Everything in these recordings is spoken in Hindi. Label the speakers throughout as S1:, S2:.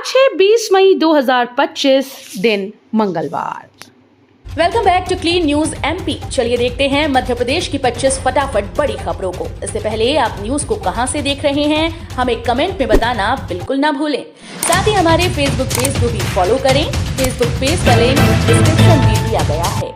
S1: आज है 20 मई 2025 दिन मंगलवार।
S2: Welcome back to clean news MP. चलिए देखते हैं मध्य प्रदेश की 25 फटाफट बड़ी खबरों को। इससे पहले आप न्यूज को कहां से देख रहे हैं हमें कमेंट में बताना बिल्कुल ना भूलें। साथ ही हमारे फेसबुक पेज को भी फॉलो करें। फेसबुक पेज का लिंक डिस्क्रिप्शन में दिया गया है।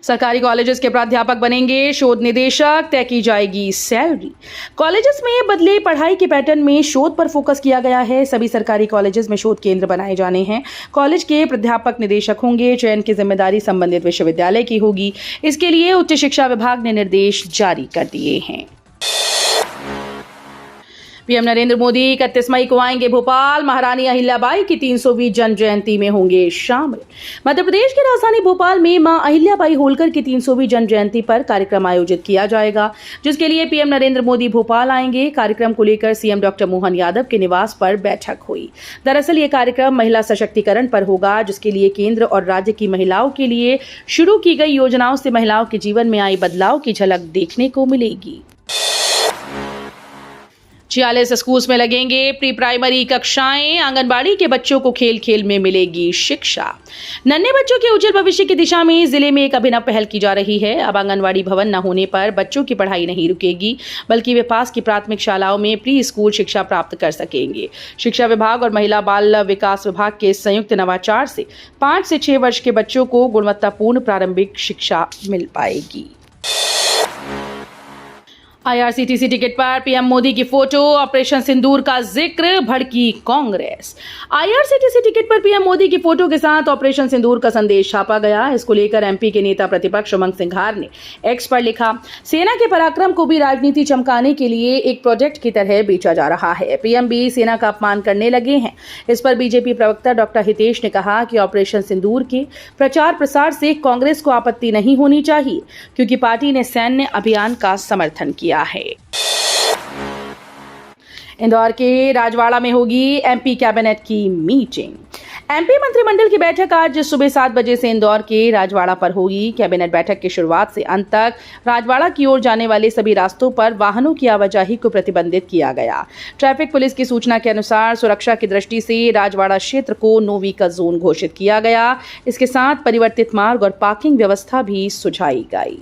S1: सरकारी कॉलेजेस के प्राध्यापक बनेंगे शोध निदेशक, तय की जाएगी सैलरी। कॉलेजेस में बदले पढ़ाई के पैटर्न में शोध पर फोकस किया गया है। सभी सरकारी कॉलेजेस में शोध केंद्र बनाए जाने हैं। कॉलेज के प्राध्यापक निदेशक होंगे। चयन की जिम्मेदारी संबंधित विश्वविद्यालय की होगी। इसके लिए उच्च शिक्षा विभाग ने निर्देश जारी कर दिए हैं। पीएम नरेंद्र मोदी 31 मई को आएंगे भोपाल। महारानी अहिल्याबाई की 300वीं जन्म जयंती में होंगे शामिल। मध्य प्रदेश की राजधानी भोपाल में मां अहिल्याबाई होलकर की 300वीं जन्म जयंती पर कार्यक्रम आयोजित किया जाएगा, जिसके लिए पीएम नरेंद्र मोदी भोपाल आएंगे। कार्यक्रम को लेकर सीएम डॉक्टर मोहन यादव के निवास पर बैठक हुई। दरअसल ये कार्यक्रम महिला सशक्तिकरण पर होगा, जिसके लिए केंद्र और राज्य की महिलाओं के लिए शुरू की गई योजनाओं से महिलाओं के जीवन में आई बदलाव की झलक देखने को मिलेगी। 46 स्कूल में लगेंगे प्री प्राइमरी कक्षाएं। आंगनबाड़ी के बच्चों को खेल खेल में मिलेगी शिक्षा। नन्हे बच्चों के उज्जवल भविष्य की दिशा में जिले में एक अभिनव पहल की जा रही है। अब आंगनबाड़ी भवन न होने पर बच्चों की पढ़ाई नहीं रुकेगी, बल्कि वे पास की प्राथमिक शालाओं में प्री स्कूल शिक्षा प्राप्त कर सकेंगे। शिक्षा विभाग और महिला बाल विकास विभाग के संयुक्त नवाचार से 5 से 6 वर्ष के बच्चों को गुणवत्तापूर्ण प्रारंभिक शिक्षा मिल पाएगी। आईआरसीटीसी टिकट पर पीएम मोदी की फोटो, ऑपरेशन सिंदूर का जिक्र, भड़की कांग्रेस। आईआरसीटीसी टिकट पर पीएम मोदी की फोटो के साथ ऑपरेशन सिंदूर का संदेश छापा गया। इसको लेकर एमपी के नेता प्रतिपक्ष उमंग सिंघार ने एक्स पर लिखा, सेना के पराक्रम को भी राजनीति चमकाने के लिए एक प्रोजेक्ट की तरह बेचा जा रहा है। पीएम भी सेना का अपमान करने लगे हैं। इस पर बीजेपी प्रवक्ता डॉक्टर हितेश ने कहा कि ऑपरेशन सिंदूर के प्रचार प्रसार से कांग्रेस को आपत्ति नहीं होनी चाहिए, क्योंकि पार्टी ने सैन्य अभियान का समर्थन किया है। इंदौर के राजवाड़ा में होगी एमपी कैबिनेट की मीटिंग। एमपी मंत्रिमंडल की बैठक आज सुबह 7 बजे से इंदौर के राजवाड़ा पर होगी। कैबिनेट बैठक की शुरुआत से अंत तक राजवाड़ा की ओर जाने वाले सभी रास्तों पर वाहनों की आवाजाही को प्रतिबंधित किया गया। ट्रैफिक पुलिस की सूचना के अनुसार सुरक्षा की दृष्टि से राजवाड़ा क्षेत्र को नो व्हीकल जोन घोषित किया गया। इसके साथ परिवर्तित मार्ग और पार्किंग व्यवस्था भी सुझाई गई।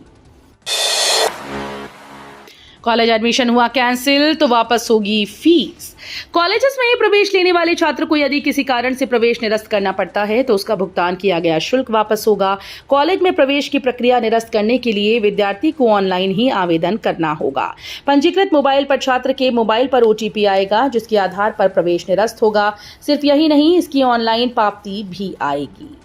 S1: कॉलेज एडमिशन हुआ कैंसिल तो वापस होगी फीस। कॉलेजेस में प्रवेश लेने वाले छात्र को यदि किसी कारण से प्रवेश निरस्त करना पड़ता है तो उसका भुगतान किया गया शुल्क वापस होगा। कॉलेज में प्रवेश की प्रक्रिया निरस्त करने के लिए विद्यार्थी को ऑनलाइन ही आवेदन करना होगा। पंजीकृत मोबाइल पर छात्र के मोबाइल पर ओटीपी आएगा, जिसके आधार पर प्रवेश निरस्त होगा। सिर्फ यही नहीं, इसकी ऑनलाइन पावती भी आएगी।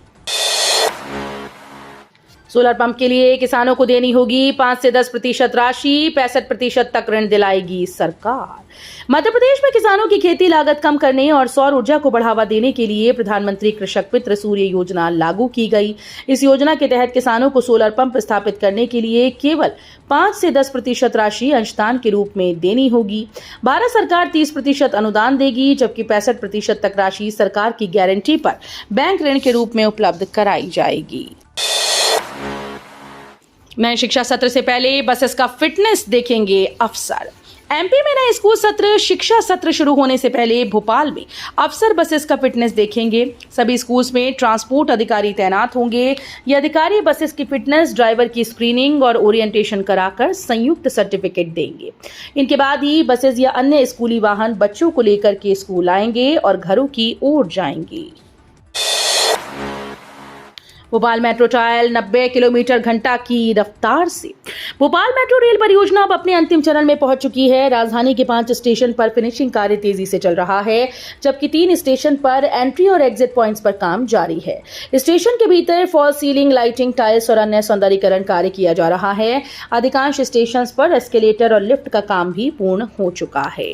S1: सोलर पंप के लिए किसानों को देनी होगी 5 से 10% राशि। 65% तक ऋण दिलाएगी सरकार। मध्य प्रदेश में किसानों की खेती लागत कम करने और सौर ऊर्जा को बढ़ावा देने के लिए प्रधानमंत्री कृषक मित्र सूर्य योजना लागू की गई। इस योजना के तहत किसानों को सोलर पंप स्थापित करने के लिए केवल 5 से 10% राशि अंशदान के रूप में देनी होगी। भारत सरकार 30% अनुदान देगी, जबकि 65% तक राशि सरकार की गारंटी पर बैंक ऋण के रूप में उपलब्ध कराई जाएगी। नए शिक्षा सत्र से पहले बसेस का फिटनेस देखेंगे अफसर। एमपी में नए स्कूल सत्र शिक्षा सत्र शुरू होने से पहले भोपाल में अफसर बसेस का फिटनेस देखेंगे। सभी स्कूल्स में ट्रांसपोर्ट अधिकारी तैनात होंगे। ये अधिकारी बसेस की फिटनेस, ड्राइवर की स्क्रीनिंग और ओरिएंटेशन कराकर संयुक्त सर्टिफिकेट देंगे। इनके बाद ही बसेस या अन्य स्कूली वाहन बच्चों को लेकर के स्कूल आएंगे और घरों की ओर जाएंगे। भोपाल मेट्रो ट्रायल 90 किलोमीटर घंटा की रफ्तार से। भोपाल मेट्रो रेल परियोजना अब अपने अंतिम चरण में पहुंच चुकी है। राजधानी के 5 स्टेशन पर फिनिशिंग कार्य तेजी से चल रहा है, जबकि 3 स्टेशन पर एंट्री और एग्जिट पॉइंट्स पर काम जारी है। स्टेशन के भीतर फॉल सीलिंग, लाइटिंग, टाइल्स और अन्य सौंदर्यीकरण कार्य किया जा रहा है। अधिकांश स्टेशन पर एस्केलेटर और लिफ्ट का काम भी पूर्ण हो चुका है।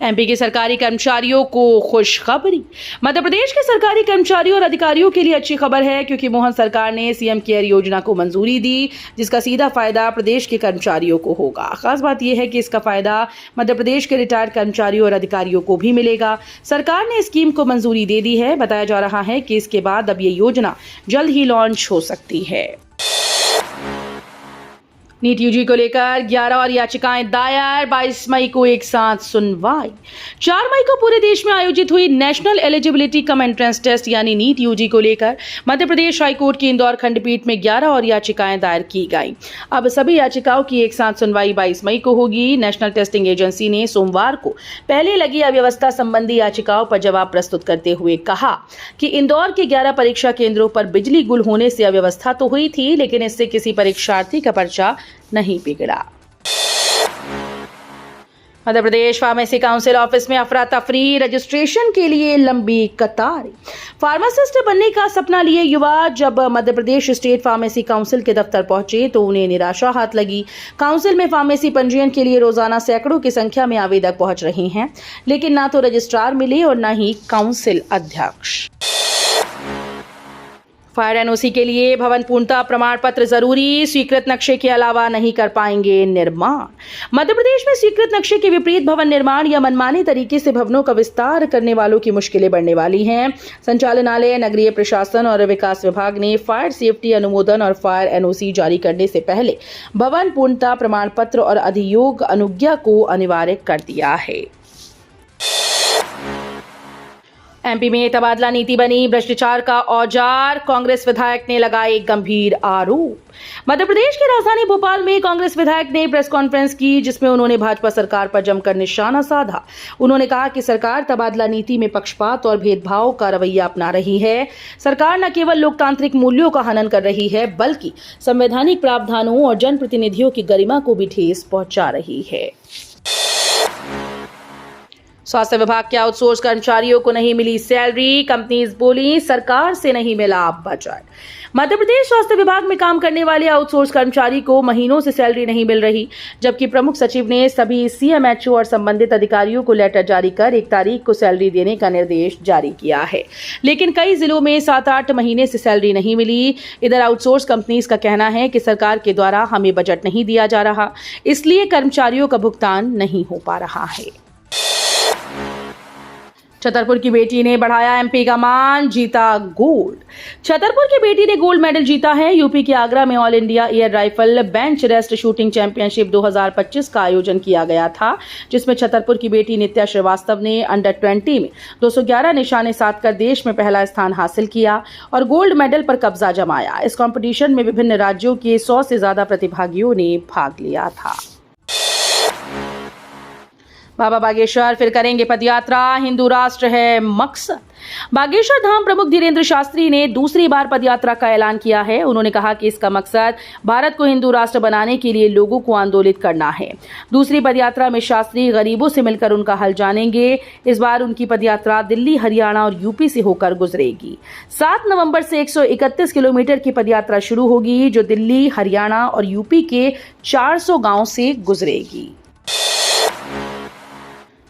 S1: एमपी के सरकारी कर्मचारियों को खुशखबरी। मध्य प्रदेश के सरकारी कर्मचारियों और अधिकारियों के लिए अच्छी खबर है, क्योंकि मोहन सरकार ने सीएम केयर योजना को मंजूरी दी, जिसका सीधा फायदा प्रदेश के कर्मचारियों को होगा। खास बात यह है कि इसका फायदा मध्य प्रदेश के रिटायर्ड कर्मचारियों और अधिकारियों को भी मिलेगा। सरकार ने स्कीम को मंजूरी दे दी है। बताया जा रहा है कि इसके बाद अब ये योजना जल्द ही लॉन्च हो सकती है। नीट यूजी को लेकर 11 और याचिकाएं दायर, 22 मई को एक साथ सुनवाई। 4 मई को पूरे देश में आयोजित हुई National Eligibility cum Entrance Test यानी नीट यूजी को लेकर मध्य प्रदेश हाईकोर्ट की इंदौर खंडपीठ में 11 और याचिकाएं दायर की गईं। अब सभी याचिकाओं की एक साथ सुनवाई 22 मई को होगी। नेशनल टेस्टिंग एजेंसी ने सोमवार को पहले लगी अव्यवस्था संबंधी याचिकाओं पर जवाब प्रस्तुत करते हुए कहा कि इंदौर के 11 परीक्षा केंद्रों पर बिजली गुल होने से अव्यवस्था तो हुई थी, लेकिन इससे किसी परीक्षार्थी का पर्चा नहीं बिगड़ा। Madhya Pradesh pharmacy council office में अफरा तफरी, रजिस्ट्रेशन के लिए लंबी कतारें। फार्मासिस्ट बनने का सपना लिए युवा जब Madhya Pradesh state pharmacy council के दफ्तर पहुंचे तो उन्हें निराशा हाथ लगी। काउंसिल में फार्मेसी पंजीयन के लिए रोजाना सैकड़ों की संख्या में आवेदक पहुंच रहे हैं, लेकिन ना तो रजिस्ट्रार मिले और न ही काउंसिल अध्यक्ष। फायर एनओसी के लिए भवन पूर्णता प्रमाण पत्र जरूरी, स्वीकृत नक्शे के अलावा नहीं कर पाएंगे निर्माण। मध्य प्रदेश में स्वीकृत नक्शे के विपरीत भवन निर्माण या मनमाने तरीके से भवनों का विस्तार करने वालों की मुश्किलें बढ़ने वाली हैं। संचालनालय, नगरीय प्रशासन और विकास विभाग ने फायर सेफ्टी अनुमोदन और फायर एनओसी जारी करने से पहले भवन पूर्णता प्रमाण पत्र और अधियोग अनुज्ञा को अनिवार्य कर दिया है। एमपी में तबादला नीति बनी भ्रष्टाचार का औजार, कांग्रेस विधायक ने लगाए गंभीर आरोप। मध्य प्रदेश की राजधानी भोपाल में कांग्रेस विधायक ने प्रेस कॉन्फ्रेंस की, जिसमें उन्होंने भाजपा सरकार पर जमकर निशाना साधा। उन्होंने कहा कि सरकार तबादला नीति में पक्षपात और भेदभाव का रवैया अपना रही है। सरकार न केवल लोकतांत्रिक मूल्यों का हनन कर रही है, बल्कि संवैधानिक प्रावधानों और जनप्रतिनिधियों की गरिमा को भी ठेस पहुंचा रही है। स्वास्थ्य विभाग के आउटसोर्स कर्मचारियों को नहीं मिली सैलरी, कंपनीज बोली सरकार से नहीं मिला बजट। मध्य प्रदेश स्वास्थ्य विभाग में काम करने वाले आउटसोर्स कर्मचारी को महीनों से सैलरी नहीं मिल रही, जबकि प्रमुख सचिव ने सभी सीएमएचओ और संबंधित अधिकारियों को लेटर जारी कर 1 तारीख को सैलरी देने का निर्देश जारी किया है, लेकिन कई जिलों में 7-8 महीने से सैलरी नहीं मिली। इधर आउटसोर्स कंपनीज का कहना है कि सरकार के द्वारा हमें बजट नहीं दिया जा रहा, इसलिए कर्मचारियों का भुगतान नहीं हो पा रहा है। छतरपुर की बेटी ने बढ़ाया एमपी का मान, जीता गोल्ड। छतरपुर की बेटी ने गोल्ड मेडल जीता है। यूपी के आगरा में all India air rifle bench rest shooting championship 2025 का आयोजन किया गया था, जिसमें छतरपुर की बेटी नित्या श्रीवास्तव ने अंडर 20 में 211 निशाने साधकर देश में पहला स्थान हासिल किया और गोल्ड मेडल पर कब्जा जमाया। इस कंपटीशन में विभिन्न राज्यों के 100 से ज्यादा प्रतिभागियों ने भाग लिया था। बाबा बागेश्वर फिर करेंगे पदयात्रा, हिंदू राष्ट्र है मकसद। बागेश्वर धाम प्रमुख धीरेन्द्र शास्त्री ने दूसरी बार पदयात्रा का ऐलान किया है। उन्होंने कहा कि इसका मकसद भारत को हिंदू राष्ट्र बनाने के लिए लोगों को आंदोलित करना है। दूसरी पदयात्रा में शास्त्री गरीबों से मिलकर उनका हल जानेंगे। इस बार उनकी पदयात्रा दिल्ली, हरियाणा और यूपी से होकर गुजरेगी। 7 नवंबर से 131 किलोमीटर की पदयात्रा शुरू होगी, जो दिल्ली, हरियाणा और यूपी के 400 गांव से गुजरेगी।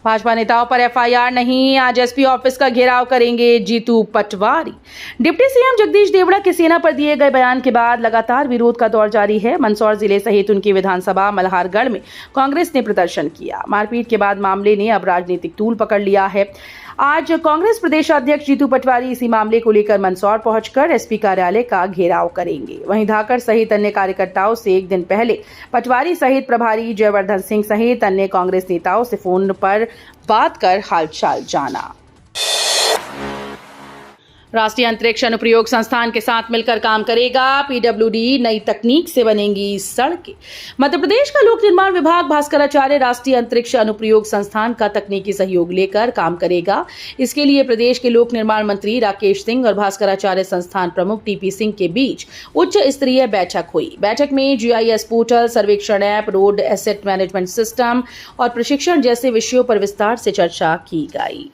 S1: भाजपा नेताओं पर एफआईआर नहीं, आज एसपी ऑफिस का घेराव करेंगे जीतू पटवारी। डिप्टी सीएम जगदीश देवड़ा के सेना पर दिए गए बयान के बाद लगातार विरोध का दौर जारी है। मंदसौर जिले सहित उनकी विधानसभा मल्हारगढ़ में कांग्रेस ने प्रदर्शन किया। मारपीट के बाद मामले ने अब राजनीतिक तूल पकड़ लिया है। आज कांग्रेस प्रदेशाध्यक्ष जीतू पटवारी इसी मामले को लेकर मंदसौर पहुंचकर एसपी कार्यालय का घेराव करेंगे। वहीं धाकड़ सहित अन्य कार्यकर्ताओं से एक दिन पहले पटवारी सहित प्रभारी जयवर्धन सिंह सहित अन्य कांग्रेस नेताओं से फोन पर बात कर हालचाल जाना। राष्ट्रीय अंतरिक्ष अनुप्रयोग संस्थान के साथ मिलकर काम करेगा। पीडब्ल्यूडी नई तकनीक से बनेंगी सड़कें। मध्य प्रदेश का लोक निर्माण विभाग भास्कराचार्य राष्ट्रीय अंतरिक्ष अनुप्रयोग संस्थान का तकनीकी सहयोग लेकर काम करेगा। इसके लिए प्रदेश के लोक निर्माण मंत्री राकेश सिंह और भास्कराचार्य संस्थान प्रमुख टीपी सिंह के बीच उच्च स्तरीय बैठक हुई। बैठक में जीआईएस पोर्टल, सर्वेक्षण app, road asset management system और प्रशिक्षण जैसे विषयों पर विस्तार से चर्चा की गई।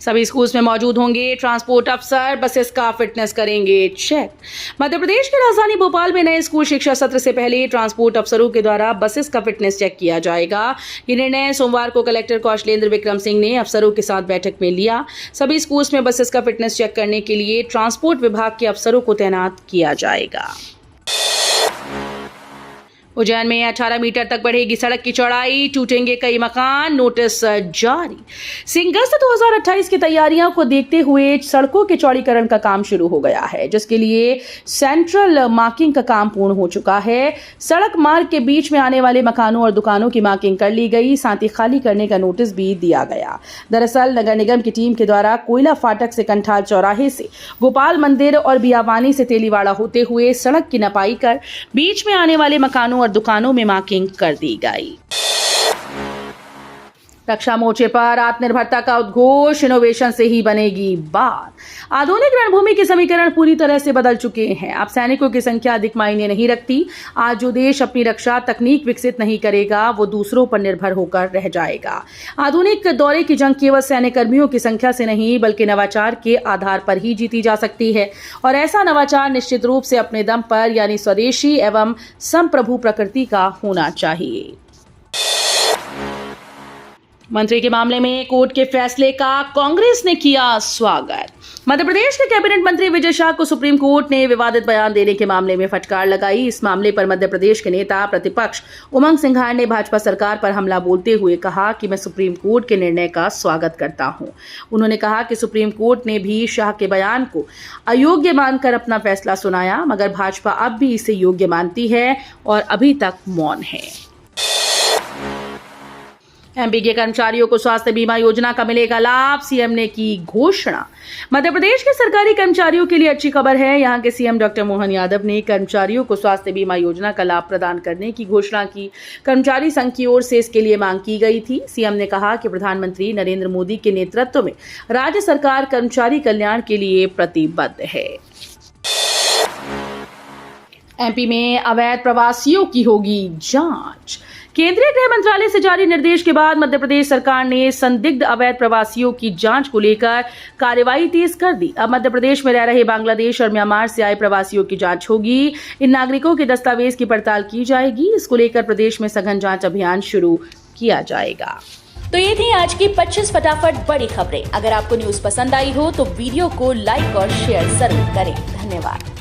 S1: सभी स्कूल्स में मौजूद होंगे ट्रांसपोर्ट अफसर, बसेस का फिटनेस करेंगे चेक। मध्य प्रदेश की राजधानी भोपाल में नए स्कूल शिक्षा सत्र से पहले ट्रांसपोर्ट अफसरों के द्वारा बसेस का फिटनेस चेक किया जाएगा। ये निर्णय सोमवार को कलेक्टर कौशलेंद्र विक्रम सिंह ने अफसरों के साथ बैठक में लिया। सभी स्कूल्स में बसेस का फिटनेस चेक करने के लिए ट्रांसपोर्ट विभाग के अफसरों को तैनात किया जाएगा। उज्जैन में 18 मीटर तक बढ़ेगी सड़क की चौड़ाई, टूटेंगे कई मकान, नोटिस जारी। सिंगस्त 2028 की तैयारियों को देखते हुए सड़कों के चौड़ीकरण का काम शुरू हो गया है, जिसके लिए सेंट्रल मार्किंग का काम पूर्ण हो चुका है। सड़क मार्ग के बीच में आने वाले मकानों और दुकानों की मार्किंग कर ली गई, साथ ही खाली करने का नोटिस भी दिया गया। दरअसल नगर निगम की टीम के द्वारा कोयला फाटक से कंठाल चौराहे से गोपाल मंदिर और बियावानी से तेलीवाड़ा होते हुए सड़क की नपाई कर बीच में आने वाले मकानों और दुकानों में मार्किंग कर दी गई। रक्षा मोर्चे पर आत्मनिर्भरता का उद्घोष, इनोवेशन से ही बनेगी बात। आधुनिक रणभूमि के समीकरण पूरी तरह से बदल चुके हैं। अब सैनिकों की संख्या अधिक मायने नहीं रखती। आज जो देश अपनी रक्षा तकनीक विकसित नहीं करेगा, वो दूसरों पर निर्भर होकर रह जाएगा। आधुनिक दौरे की जंग केवल सैन्य कर्मियों की संख्या से नहीं, बल्कि नवाचार के आधार पर ही जीती जा सकती है। और ऐसा नवाचार निश्चित रूप से अपने दम पर, यानी स्वदेशी एवं संप्रभु प्रकृति का होना चाहिए। मंत्री के मामले में कोर्ट के फैसले का कांग्रेस ने किया स्वागत। मध्य प्रदेश के कैबिनेट मंत्री विजय शाह को सुप्रीम कोर्ट ने विवादित बयान देने के मामले में फटकार लगाई। इस मामले पर मध्य प्रदेश के नेता प्रतिपक्ष उमंग सिंघार ने भाजपा सरकार पर हमला बोलते हुए कहा कि मैं सुप्रीम कोर्ट के निर्णय का स्वागत करता हूं। उन्होंने कहा कि सुप्रीम कोर्ट ने भी शाह के बयान को अयोग्य मानकर अपना फैसला सुनाया, मगर भाजपा अब भी इसे योग्य मानती है और अभी तक मौन है। एमपी के कर्मचारियों को स्वास्थ्य बीमा योजना का मिलेगा लाभ, सीएम ने की घोषणा। मध्य प्रदेश के सरकारी कर्मचारियों के लिए अच्छी खबर है। यहां के सीएम डॉक्टर मोहन यादव ने कर्मचारियों को स्वास्थ्य बीमा योजना का लाभ प्रदान करने की घोषणा की। कर्मचारी संघ की ओर से इसके लिए मांग की गई थी। सीएम ने कहा कि प्रधानमंत्री नरेंद्र मोदी के नेतृत्व में राज्य सरकार कर्मचारी कल्याण के लिए प्रतिबद्ध है। एमपी में अवैध प्रवासियों की होगी जांच। केंद्रीय गृह मंत्रालय से जारी निर्देश के बाद मध्य प्रदेश सरकार ने संदिग्ध अवैध प्रवासियों की जांच को लेकर कार्रवाई तेज कर दी। अब मध्य प्रदेश में रह रहे बांग्लादेश और म्यांमार से आए प्रवासियों की जांच होगी। इन नागरिकों के दस्तावेज की पड़ताल की जाएगी। इसको लेकर प्रदेश में सघन जांच अभियान शुरू किया जाएगा।
S2: तो ये थी आज की 25 फटाफट बड़ी खबरें। अगर आपको न्यूज पसंद आई हो तो वीडियो को लाइक और शेयर जरूर करें। धन्यवाद।